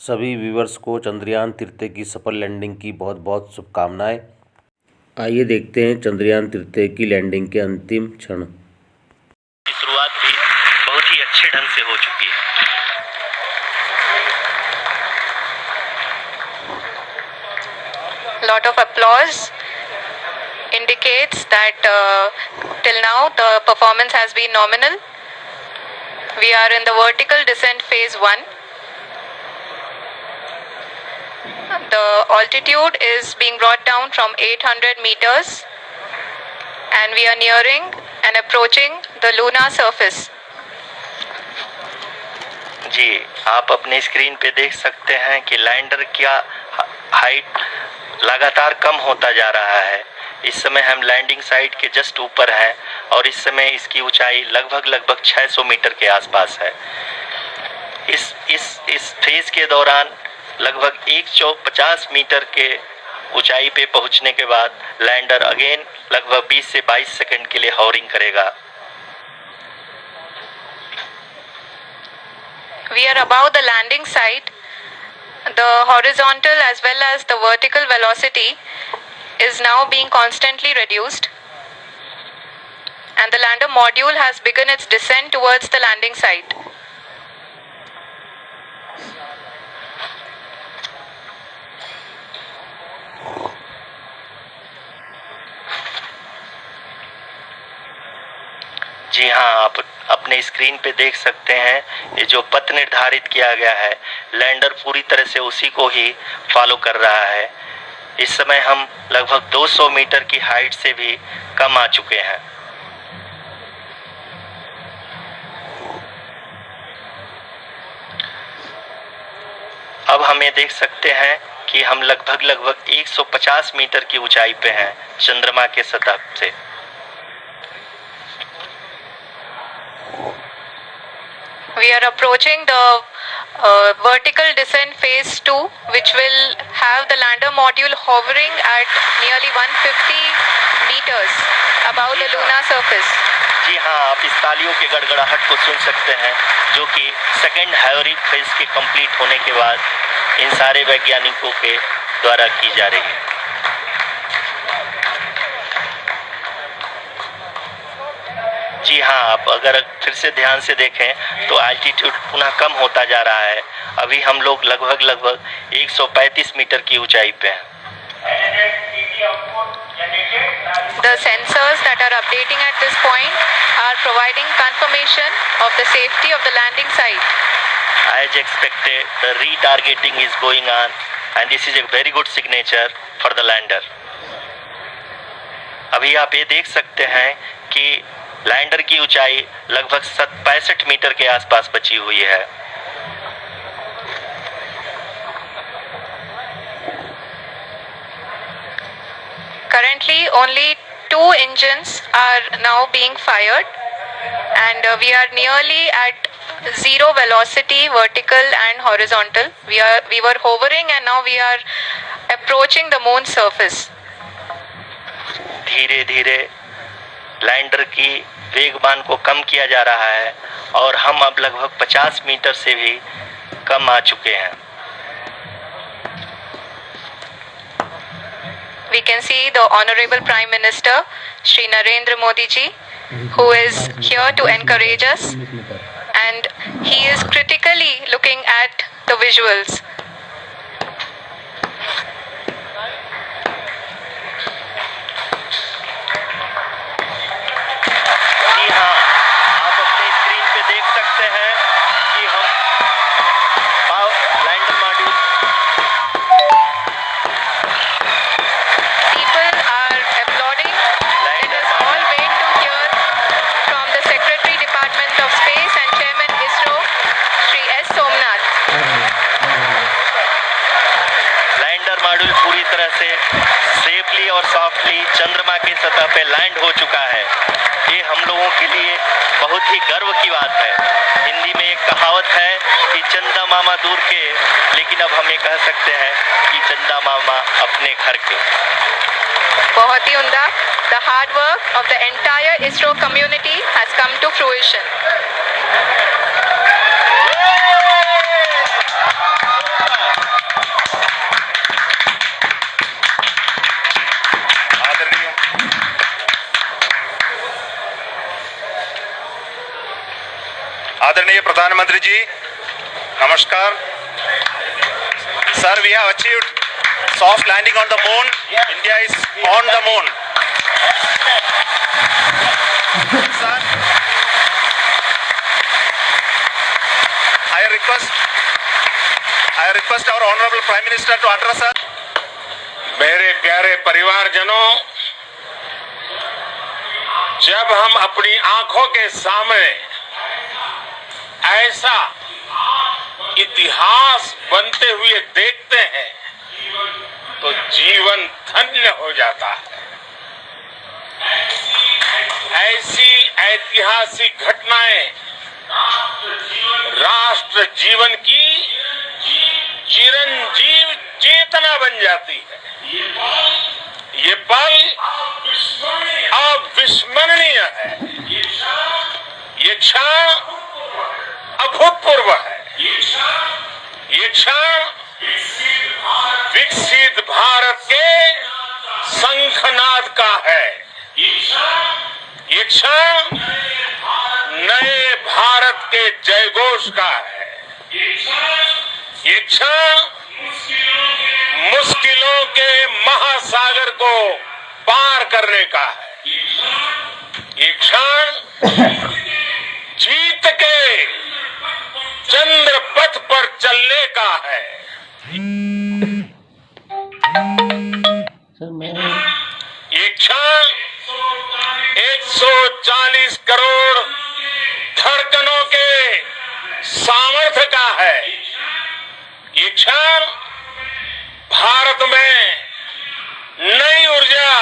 सभी व्यूअर्स को चंद्रयान-3 की सफल लैंडिंग की बहुत बहुत शुभकामनाएं। आइए देखते हैं चंद्रयान-3 की लैंडिंग के अंतिम क्षण। की शुरुआत भी बहुत ही अच्छे ढंग से हो चुकी है। Lot of applause indicates that till now the performance has been nominal. We are in the vertical descent phase 1. The altitude is being brought down from 800 meters and we are nearing and approaching the lunar surface. जी, आप अपने screen पे देख सकते हैं कि lander का height लगातार कम होता जा रहा है। इस समय हम लैंडिंग साइट के जस्ट ऊपर हैं और इस समय इसकी ऊंचाई लगभग 600 मीटर के आसपास है। इस फेज के दौरान लगभग 150 मीटर के ऊंचाई पे पहुंचने के बाद लैंडर अगेन लगभग 20 से 22 सेकंड के लिए हॉवरिंग करेगा। We are above the landing site. The horizontal as well as the vertical velocity is now being constantly reduced. And the lander module has begun its descent towards the landing site. जी हाँ, आप अपने screen पे देख सकते हैं ये जो पथ निर्धारित किया गया है, लैंडर पूरी तरह से उसी को ही फॉलो कर रहा है। इस समय हम लगभग 200 मीटर की हाइट से भी कम आ चुके हैं। अब हमें देख सकते हैं कि हम लगभग 150 मीटर की ऊंचाई पे हैं चंद्रमा के सतह से। We are approaching the vertical descent phase 2, which will have the lander module hovering at nearly 150 meters above the lunar surface. जी हाँ, आप इस तालियों के गड़गड़ाहट को सुन सकते हैं जो कि सेकेंड हाइवरिंग फेज के कंप्लीट होने के बाद इन सारे वैज्ञानिकों के द्वारा की जा रही है। जी हाँ, आप अगर फिर से ध्यान से देखें तो एल्टीट्यूड पुनः कम होता जा रहा है। अभी हम लोग लगभग 135 मीटर की ऊंचाई पे हैं। The sensors that are updating at this point are providing confirmation of the safety of the landing site. As expected, the retargeting is going on and this is a very good signature for the lander. अभी आप ये देख सकते हैं कि lander की ऊंचाई लगभग 65 मीटर के आसपास बची हुई है। Currently, only 2 engines are now being fired, and we are nearly at zero velocity, vertical and horizontal. We were hovering, and now we are approaching the moon surface. धीरे धीरे लैंडर की वेगमान को कम किया जा रहा है और हम अब लगभग 50 मीटर से भी कम आ चुके हैं। We can see the Honorable Prime Minister, Shri Narendra Modi ji, who is here to encourage us, and he is critically looking at the visuals. जी हाँ, आप अपने स्क्रीन पे देख सकते हैं कि हम lander module People are applauding. It is all wait to hear from the Secretary Department of Space and Chairman ISRO, Shri S. Somnath. Lander module पूरी तरह से सेफली और सॉफ्टली चंद्रमा की सतह पे लैंड हो चुका है। ये हम लोगों के लिए बहुत ही गर्व की बात है। हिंदी में एक कहावत है कि चंदा मामा दूर के, लेकिन अब हम ये कह सकते हैं कि चंदा मामा अपने घर के। बहुत ही उम्दा. The hard work of the entire ISRO community has come to fruition. प्रधानमंत्री जी, नमस्कार. Sir, we have achieved soft landing on the moon. India is on the moon. Sir, I request our Honorable Prime Minister to address us. मेरे प्यारे परिवारजनों, जब हम अपनी आंखों के सामने ऐसा इतिहास बनते हुए देखते हैं तो जीवन धन्य हो जाता है. ऐसी ऐतिहासिक घटनाएं राष्ट्र जीवन की चिरंजीव चेतना बन जाती है. ये पल अविस्मरणीय है. ये क्षण अभूतपूर्व है. ये क्षण विकसित भारत के शंखनाद का है. ये क्षण नए भारत के जयघोष का है. ये क्षण मुश्किलों के महासागर को पार करने का है. ये क्षण जीत के चंद्र पथ पर चलने का है. ये क्षण 140 करोड़ धड़कनों के सामर्थ्य का है. ये क्षण भारत में नई ऊर्जा,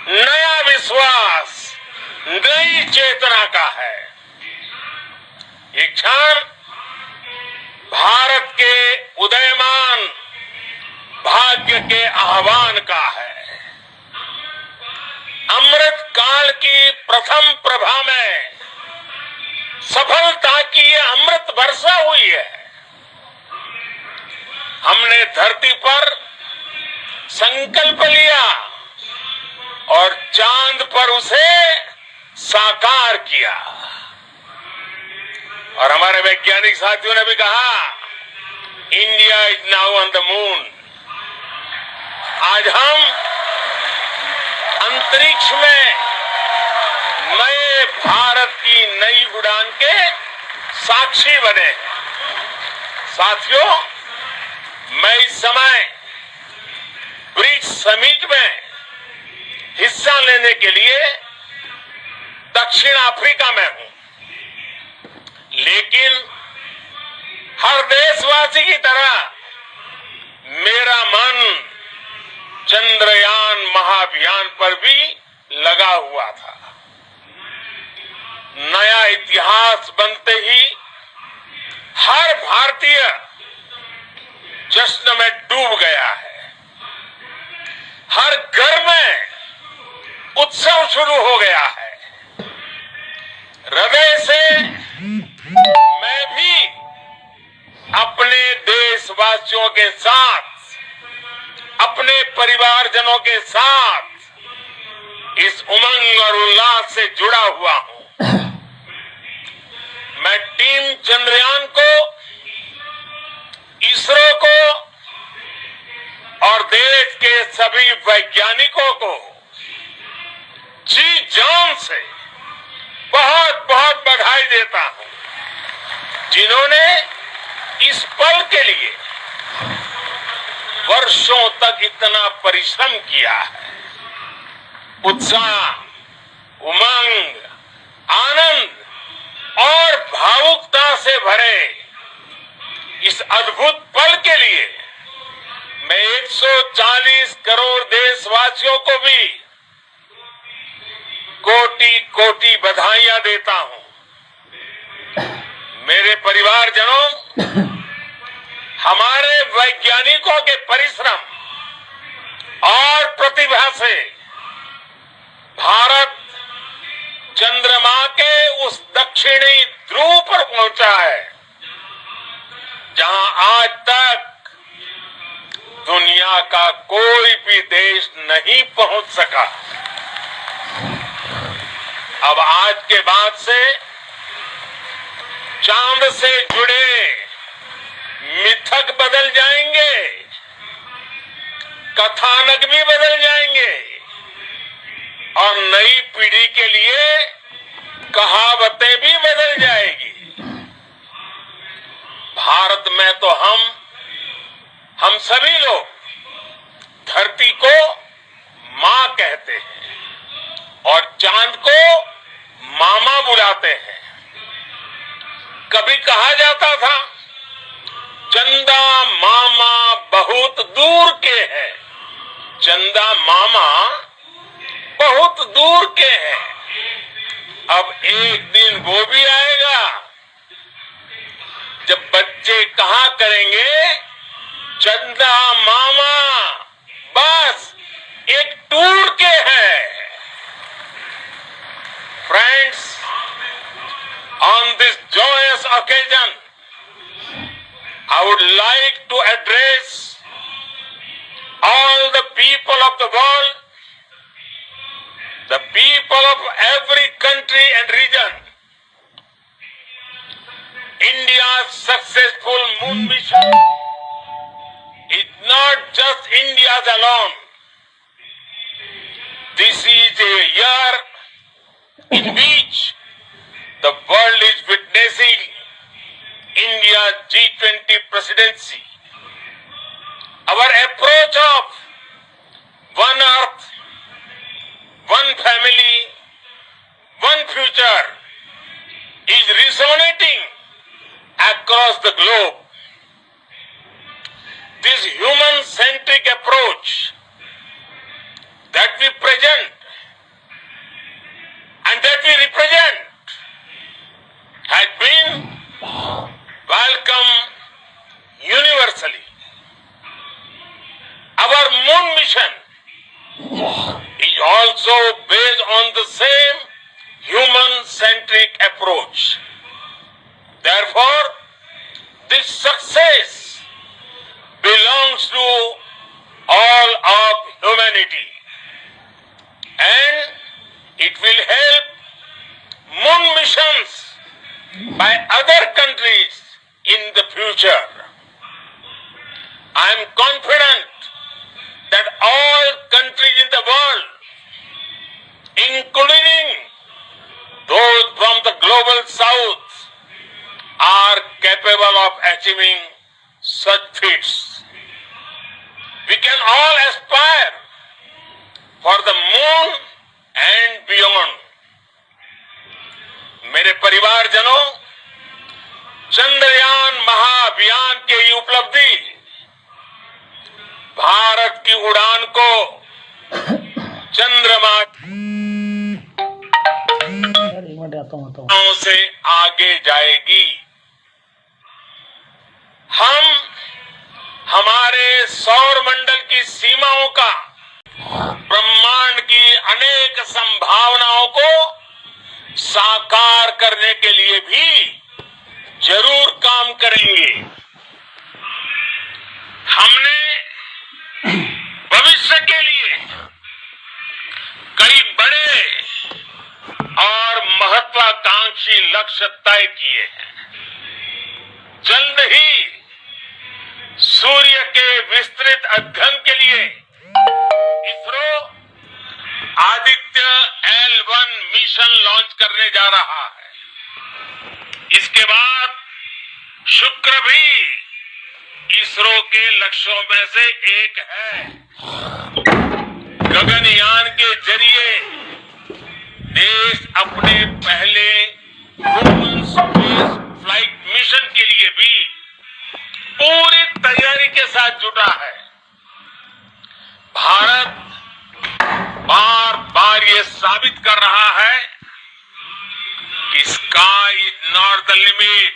नया विश्वास, नई चेतना का है. ये क्षण भारत के उदयमान भाग्य के आह्वान का है. अमृत काल की प्रथम प्रभा में सफलता की ये अमृत वर्षा हुई है. हमने धरती पर संकल्प लिया और चांद पर उसे साकार किया. और हमारे वैज्ञानिक साथियों ने भी कहा, India is now on the moon. आज हम अंतरिक्ष में नए भारत की नई उड़ान के साक्षी बने. साथियों, मैं इस समय ब्रिक्स समिट में हिस्सा लेने के लिए दक्षिण अफ्रीका में हूं. लेकिन हर देशवासी की तरह मेरा मन चंद्रयान महाअभियान पर भी लगा हुआ था. नया इतिहास बनते ही हर भारतीय जश्न में डूब गया है. हर घर में उत्सव शुरू हो गया है. हृदय से मैं भी अपने देशवासियों के साथ, अपने परिवारजनों के साथ इस उमंग और उल्लास से जुड़ा हुआ हूं. मैं टीम चंद्रयान को, इसरो को और देश के सभी वैज्ञानिकों को जी जान से बहुत बहुत बधाई देता हूं, जिन्होंने इस पल के लिए वर्षों तक इतना परिश्रम किया है. उत्साह, उमंग, आनंद और भावुकता से भरे इस अद्भुत पल के लिए मैं 140 करोड़ देशवासियों को भी कोटि कोटि बधाइयां देता हूं. मेरे परिवारजनों, हमारे वैज्ञानिकों के परिश्रम और प्रतिभा से भारत चंद्रमा के उस दक्षिणी ध्रुव पर पहुंचा है जहां आज तक दुनिया का कोई भी देश नहीं पहुंच सका. अब आज के बाद से चांद से जुड़े मिथक बदल जाएंगे, कथानक भी बदल जाएंगे और नई पीढ़ी के लिए कहावतें भी बदल जाएगी। भारत में तो हम सभी लोग धरती को मां कहते हैं और चांद को मामा बुलाते हैं। कभी कहा जाता था चंदा मामा बहुत दूर के हैं, चंदा मामा बहुत दूर के हैं। अब एक दिन वो भी आएगा जब बच्चे कहा करेंगे चंदा मामा बस एक टूर के हैं। Friends, on this joyous occasion, I would like to address all the people of the world, the people of every country and region. India's successful moon mission is not just India's alone. This is a year in which the world is witnessing India's G20 presidency. Our approach of one earth, one family, one future is resonating across the globe. This human-centric approach that we present and that we represent has been welcomed universally. Our moon mission is also based on the same human-centric approach. Therefore, this success belongs to all of humanity, and it will help moon missions by other countries in the future. I am confident that all countries in the world, including those from the global south, are capable of achieving such feats. We can all aspire for the moon and beyond. मेरे परिवारजनों, चंद्रयान महाअभियान की ये उपलब्धि भारत की उड़ान को चंद्रमा से आगे जाएगी। हम हमारे सौर मंडल की सीमाओं का, ब्रह्मांड की अनेक संभावनाओं को साकार करने के लिए भी जरूर काम करेंगे। हमने भविष्य के लिए कई बड़े और महत्वाकांक्षी लक्ष्य तय किए हैं। जल्द ही सूर्य के विस्तृत अध्ययन के लिए ISRO Aditya L1 mission launch करने जा रहा है। इसके बाद शुक्र भी इसरो के लक्ष्यों में से एक है। गगनयान के जरिए देश अपने पहले ह्यूमन स्पेस फ्लाइट मिशन के लिए भी पूरी तैयारी के साथ जुटा है। भारत बार बार ये साबित कर रहा है कि sky is not the limit.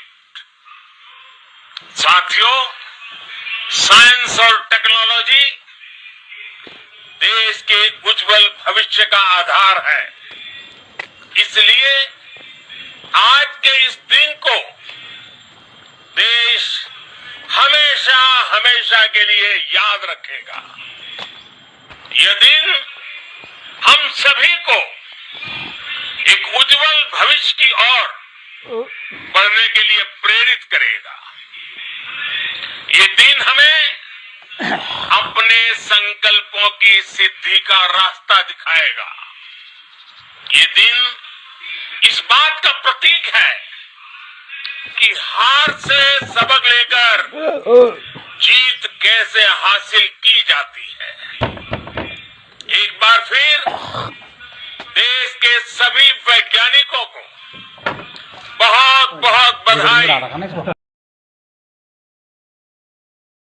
साथियों, साइंस और टेक्नोलॉजी देश के उज्जवल भविष्य का आधार है। इसलिए आज के इस दिन को देश हमेशा हमेशा के लिए याद रखेगा। यह दिन हम सभी को एक उज्जवल भविष्य की ओर बढ़ने के लिए प्रेरित करेगा। ये दिन हमें अपने संकल्पों की सिद्धि का रास्ता दिखाएगा। ये दिन इस बात का प्रतीक है कि हार से सबक लेकर जीत कैसे हासिल की जाती है। एक बार फिर देश के सभी वैज्ञानिकों को बहुत बहुत बधाई।